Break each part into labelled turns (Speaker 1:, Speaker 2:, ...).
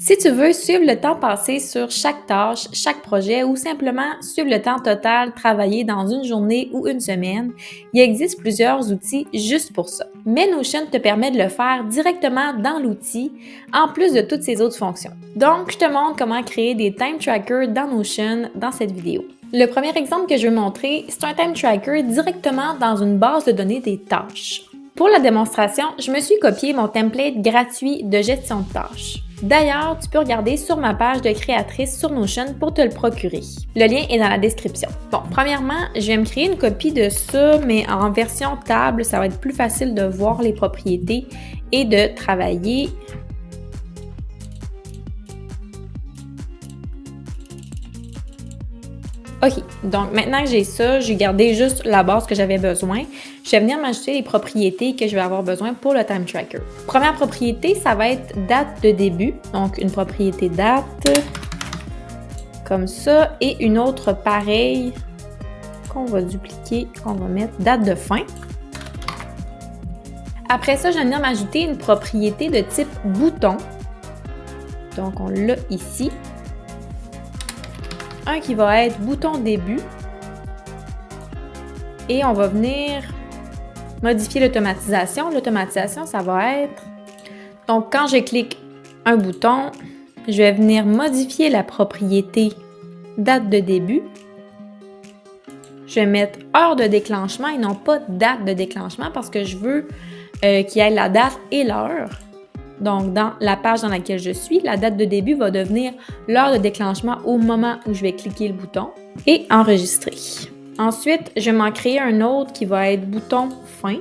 Speaker 1: Si tu veux suivre le temps passé sur chaque tâche, chaque projet ou simplement suivre le temps total travaillé dans une journée ou une semaine, il existe plusieurs outils juste pour ça. Mais Notion te permet de le faire directement dans l'outil, en plus de toutes ses autres fonctions. Donc, je te montre comment créer des time trackers dans Notion dans cette vidéo. Le premier exemple que je veux montrer, c'est un time tracker directement dans une base de données des tâches. Pour la démonstration, je me suis copié mon template gratuit de gestion de tâches. D'ailleurs, tu peux regarder sur ma page de créatrice sur Notion pour te le procurer. Le lien est dans la description. Bon, premièrement, je vais me créer une copie de ça, mais en version table, ça va être plus facile de voir les propriétés et de travailler. OK, donc maintenant que j'ai ça, j'ai gardé juste la base que j'avais besoin. Je vais venir m'ajouter les propriétés que je vais avoir besoin pour le time tracker. Première propriété, ça va être date de début. Donc, une propriété date, comme ça, et une autre pareille qu'on va dupliquer, qu'on va mettre date de fin. Après ça, je vais venir m'ajouter une propriété de type bouton. Donc, on l'a ici. Un qui va être bouton début. Et on va venir modifier l'automatisation. L'automatisation, ça va être... Donc, quand je clique un bouton, je vais venir modifier la propriété date de début. Je vais mettre heure de déclenchement et non pas date de déclenchement parce que je veux qu'il y ait la date et l'heure. Donc, dans la page dans laquelle je suis, la date de début va devenir l'heure de déclenchement au moment où je vais cliquer le bouton et enregistrer. Ensuite, je vais m'en créer un autre qui va être bouton fin.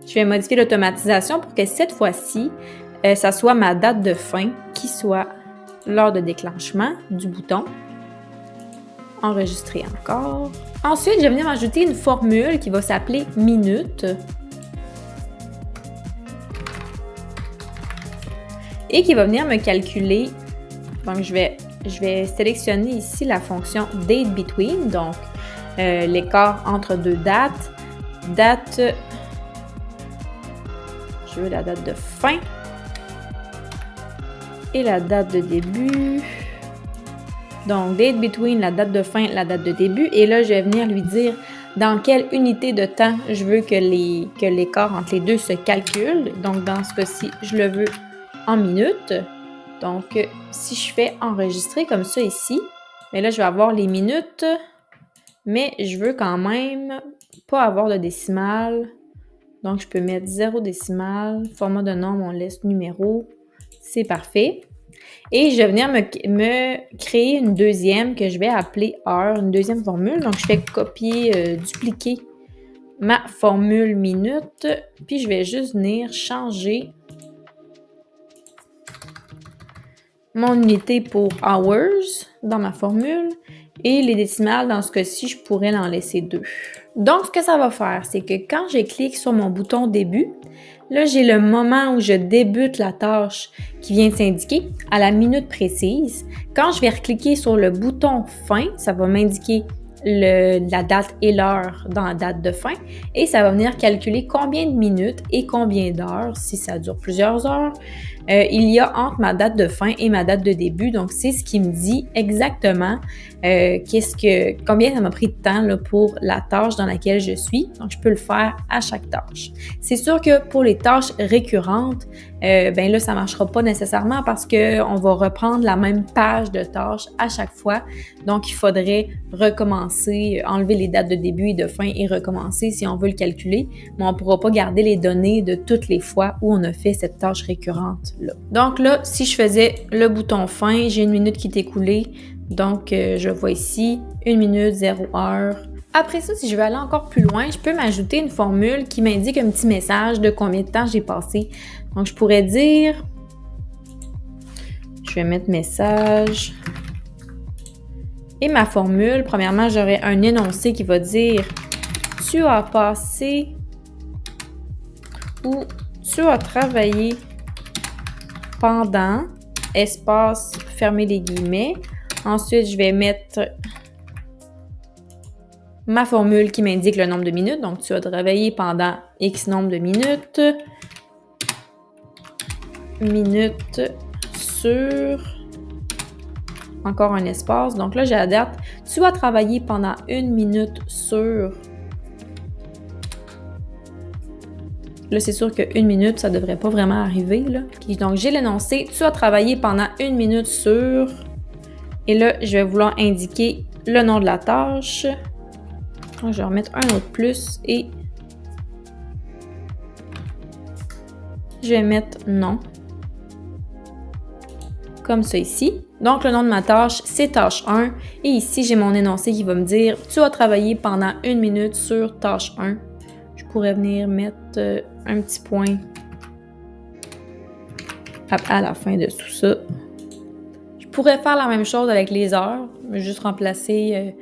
Speaker 1: Je vais modifier l'automatisation pour que cette fois-ci, ça soit ma date de fin qui soit l'heure de déclenchement du bouton. Enregistrer encore. Ensuite, je vais venir ajouter une formule qui va s'appeler minute. Et qui va venir me calculer. Donc, je vais sélectionner ici la fonction date between, donc l'écart entre deux dates. Date, je veux la date de fin et la date de début. Donc, date between, la date de fin, la date de début. Et là, je vais venir lui dire dans quelle unité de temps je veux que l'écart entre les deux se calcule. Donc, dans ce cas-ci, je le veux en minutes. Donc, si je fais enregistrer comme ça ici, mais là, je vais avoir les minutes, mais je veux quand même pas avoir de décimale. Donc, je peux mettre 0 décimale, format de nombre, on laisse numéro. C'est parfait. Et je vais venir me créer une deuxième que je vais appeler heure, une deuxième formule. Donc, je fais copier, dupliquer ma formule minute, puis je vais juste venir changer mon unité pour hours dans ma formule et les décimales, dans ce cas-ci, je pourrais en laisser 2. Donc, ce que ça va faire, c'est que quand je clique sur mon bouton début, là, j'ai le moment où je débute la tâche qui vient de s'indiquer à la minute précise. Quand je vais recliquer sur le bouton fin, ça va m'indiquer la date et l'heure dans la date de fin et ça va venir calculer combien de minutes et combien d'heures, si ça dure plusieurs heures, il y a entre ma date de fin et ma date de début. Donc, c'est ce qui me dit exactement combien ça m'a pris de temps là, pour la tâche dans laquelle je suis. Donc, je peux le faire à chaque tâche. C'est sûr que pour les tâches récurrentes, ben là, ça ne marchera pas nécessairement parce qu'on va reprendre la même page de tâches à chaque fois. Donc, il faudrait recommencer, enlever les dates de début et de fin et recommencer si on veut le calculer. Mais on ne pourra pas garder les données de toutes les fois où on a fait cette tâche récurrente-là. Donc là, si je faisais le bouton fin, j'ai une minute qui est écoulée. Donc, je vois ici 1 minute, 0 heure. Après ça, si je veux aller encore plus loin, je peux m'ajouter une formule qui m'indique un petit message de combien de temps j'ai passé. Donc, je pourrais dire, je vais mettre message. Et ma formule, premièrement, j'aurai un énoncé qui va dire « Tu as passé » ou « Tu as travaillé pendant » espace, fermer les guillemets. Ensuite, je vais mettre ma formule qui m'indique le nombre de minutes. Donc, tu as travaillé pendant X nombre de minutes. minutes sur... Encore un espace. Donc là, j'ai la date. Tu as travaillé pendant 1 minute sur... Là, c'est sûr que 1 minute, ça devrait pas vraiment arriver, là. Okay, donc, j'ai l'énoncé. Tu as travaillé pendant 1 minute sur... Et là, je vais vouloir indiquer le nom de la tâche. Donc, je vais remettre un autre plus et... Je vais mettre non. Comme ça ici. Donc, le nom de ma tâche, c'est tâche 1. Et ici, j'ai mon énoncé qui va me dire « Tu as travaillé pendant 1 minute sur tâche 1 ». Je pourrais venir mettre un petit point à la fin de tout ça. Je pourrais faire la même chose avec les heures. Juste remplacer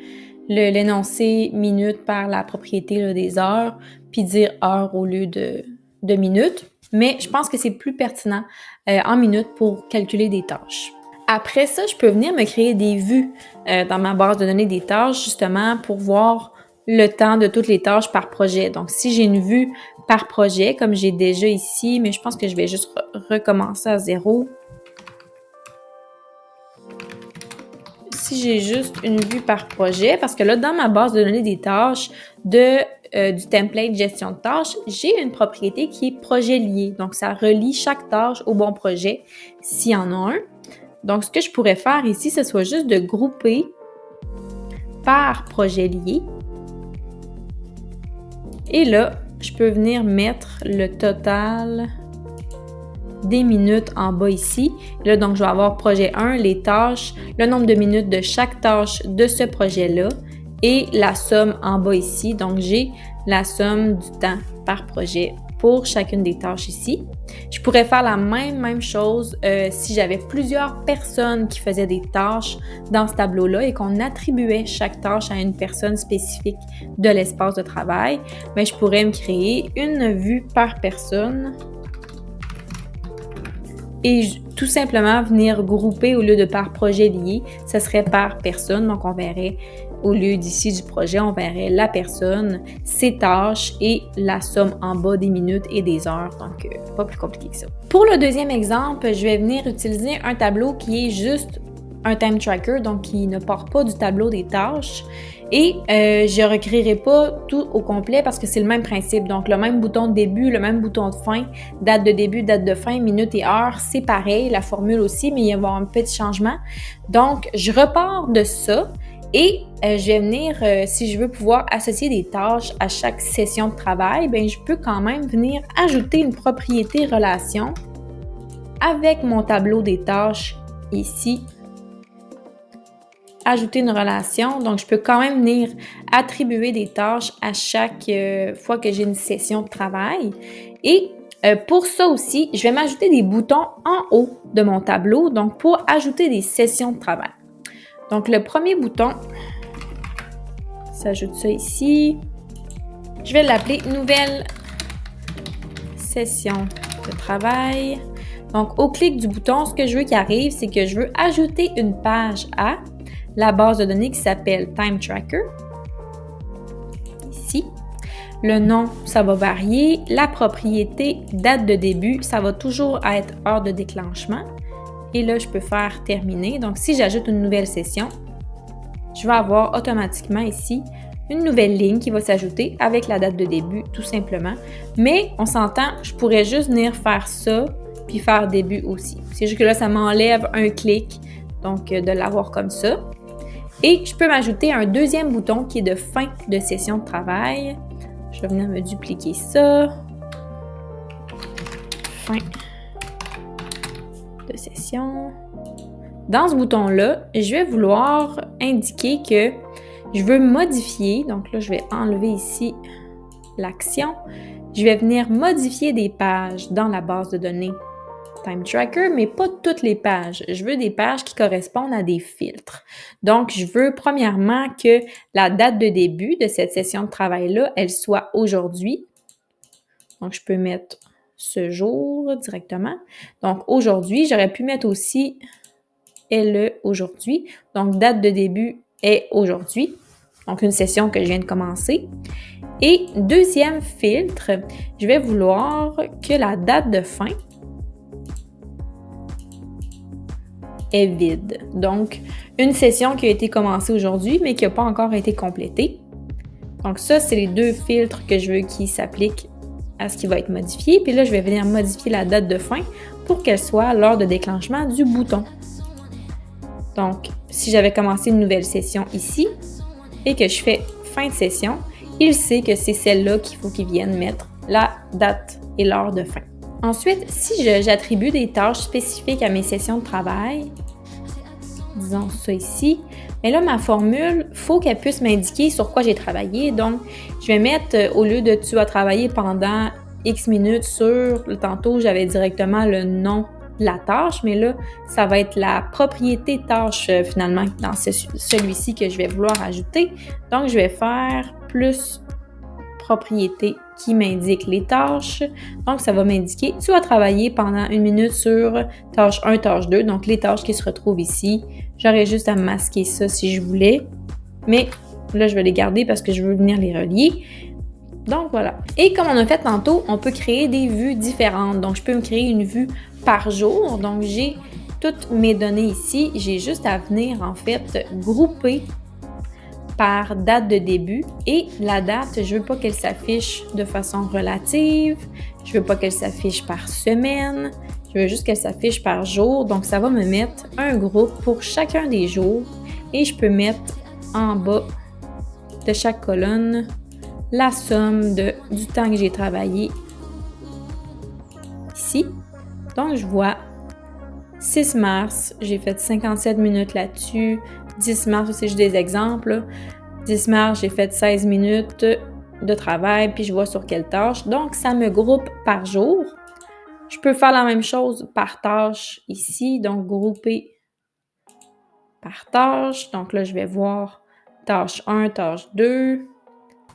Speaker 1: l'énoncé minute par la propriété là, des heures, puis dire heure au lieu de minutes. Mais je pense que c'est plus pertinent en minutes pour calculer des tâches. Après ça, je peux venir me créer des vues dans ma base de données des tâches, justement, pour voir le temps de toutes les tâches par projet. Donc, si j'ai une vue par projet, comme j'ai déjà ici, mais je pense que je vais juste recommencer à zéro. Si j'ai juste une vue par projet, parce que là, dans ma base de données des tâches du template gestion de tâches, j'ai une propriété qui est projet lié. Donc, ça relie chaque tâche au bon projet s'il y en a un. Donc, ce que je pourrais faire ici, ce soit juste de grouper par projet lié. Et là, je peux venir mettre le total des minutes en bas ici. Là, donc, je vais avoir projet 1, les tâches, le nombre de minutes de chaque tâche de ce projet-là et la somme en bas ici. Donc, j'ai la somme du temps par projet pour chacune des tâches ici. Je pourrais faire la même chose si j'avais plusieurs personnes qui faisaient des tâches dans ce tableau-là et qu'on attribuait chaque tâche à une personne spécifique de l'espace de travail. Mais je pourrais me créer une vue par personne et tout simplement venir grouper au lieu de par projet lié, ce serait par personne. Donc, on verrait, au lieu d'ici du projet, on verrait la personne, ses tâches et la somme en bas des minutes et des heures. Donc, pas plus compliqué que ça. Pour le deuxième exemple, je vais venir utiliser un tableau qui est juste un time tracker, donc qui ne part pas du tableau des tâches. Et je ne recréerai pas tout au complet parce que c'est le même principe. Donc, le même bouton de début, le même bouton de fin, date de début, date de fin, minute et heure, c'est pareil. La formule aussi, mais il va y avoir un petit changement. Donc, je repars de ça et je vais venir, si je veux pouvoir associer des tâches à chaque session de travail, bien, je peux quand même venir ajouter une propriété relation avec mon tableau des tâches ici. Ajouter une relation. Donc, je peux quand même venir attribuer des tâches à chaque fois que j'ai une session de travail. Et pour ça aussi, je vais m'ajouter des boutons en haut de mon tableau, donc pour ajouter des sessions de travail. Donc, le premier bouton, s'ajoute ça ici. Je vais l'appeler « Nouvelle session de travail ». Donc, au clic du bouton, ce que je veux qu'il arrive, c'est que je veux ajouter une page à la base de données qui s'appelle Time Tracker. Ici. Le nom, ça va varier. La propriété, date de début, ça va toujours être heure de déclenchement. Et là, je peux faire terminer. Donc, si j'ajoute une nouvelle session, je vais avoir automatiquement ici une nouvelle ligne qui va s'ajouter avec la date de début, tout simplement. Mais on s'entend, je pourrais juste venir faire ça puis faire début aussi. C'est juste que là, ça m'enlève un clic, donc de l'avoir comme ça. Et je peux m'ajouter un deuxième bouton qui est de fin de session de travail. Je vais venir me dupliquer ça. Fin de session. Dans ce bouton-là, je vais vouloir indiquer que je veux modifier. Donc là, je vais enlever ici l'action. Je vais venir modifier des pages dans la base de données Time Tracker, mais pas toutes les pages. Je veux des pages qui correspondent à des filtres. Donc, je veux premièrement que la date de début de cette session de travail-là, elle soit aujourd'hui. Donc, je peux mettre ce jour directement. Donc, aujourd'hui, j'aurais pu mettre aussi LE aujourd'hui. Donc, date de début est aujourd'hui. Donc, une session que je viens de commencer. Et deuxième filtre, je vais vouloir que la date de fin est vide. Donc, une session qui a été commencée aujourd'hui, mais qui n'a pas encore été complétée. Donc ça, c'est les 2 filtres que je veux qui s'appliquent à ce qui va être modifié. Puis là, je vais venir modifier la date de fin pour qu'elle soit lors de déclenchement du bouton. Donc, si j'avais commencé une nouvelle session ici et que je fais fin de session, il sait que c'est celle-là qu'il faut qu'il vienne mettre la date et l'heure de fin. Ensuite, si j'attribue des tâches spécifiques à mes sessions de travail, disons ça ici, mais là, ma formule, il faut qu'elle puisse m'indiquer sur quoi j'ai travaillé. Donc, je vais mettre, au lieu de « tu as travaillé pendant X minutes sur », tantôt, j'avais directement le nom de la tâche, mais là, ça va être la propriété tâche, finalement, dans celui-ci que je vais vouloir ajouter. Donc, je vais faire plus propriété qui m'indique les tâches. Donc, ça va m'indiquer « tu as travaillé pendant 1 minute sur tâche 1, tâche 2 », donc les tâches qui se retrouvent ici. J'aurais juste à masquer ça si je voulais, mais là, je vais les garder parce que je veux venir les relier. Donc, voilà. Et comme on a fait tantôt, on peut créer des vues différentes. Donc, je peux me créer une vue par jour. Donc, j'ai toutes mes données ici. J'ai juste à venir, en fait, grouper par date de début et la date, je veux pas qu'elle s'affiche de façon relative, je veux pas qu'elle s'affiche par semaine, je veux juste qu'elle s'affiche par jour. Donc, ça va me mettre un groupe pour chacun des jours et je peux mettre en bas de chaque colonne la somme du temps que j'ai travaillé ici. Donc, je vois 6 mars, j'ai fait 57 minutes là-dessus. 10 mars, c'est juste des exemples. 10 mars, j'ai fait 16 minutes de travail, puis je vois sur quelle tâche. Donc, ça me groupe par jour. Je peux faire la même chose par tâche ici. Donc, grouper par tâche. Donc là, je vais voir tâche 1, tâche 2.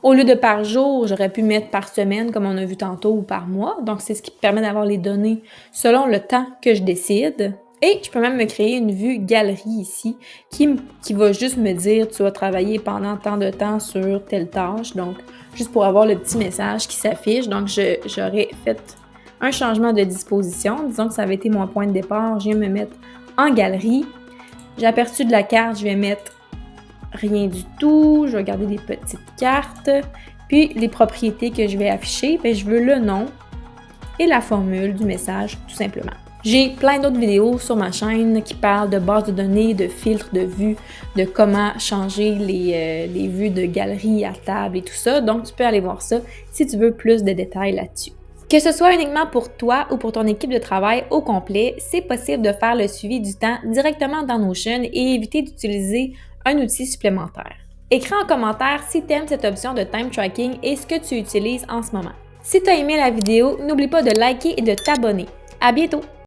Speaker 1: Au lieu de par jour, j'aurais pu mettre par semaine, comme on a vu tantôt, ou par mois. Donc, c'est ce qui permet d'avoir les données selon le temps que je décide. Et je peux même me créer une vue galerie ici qui va juste me dire « tu as travaillé pendant tant de temps sur telle tâche ». Donc, juste pour avoir le petit message qui s'affiche. Donc, j'aurais fait un changement de disposition. Disons que ça avait été mon point de départ. Je viens me mettre en galerie. J'ai aperçu de la carte, je vais mettre rien du tout. Je vais garder des petites cartes. Puis, les propriétés que je vais afficher, bien, je veux le nom et la formule du message, tout simplement. J'ai plein d'autres vidéos sur ma chaîne qui parlent de bases de données, de filtres de vues, de comment changer les vues de galerie à table et tout ça. Donc, tu peux aller voir ça si tu veux plus de détails là-dessus. Que ce soit uniquement pour toi ou pour ton équipe de travail au complet, c'est possible de faire le suivi du temps directement dans Notion et éviter d'utiliser un outil supplémentaire. Écris en commentaire si tu aimes cette option de time tracking et ce que tu utilises en ce moment. Si tu as aimé la vidéo, n'oublie pas de liker et de t'abonner. À bientôt!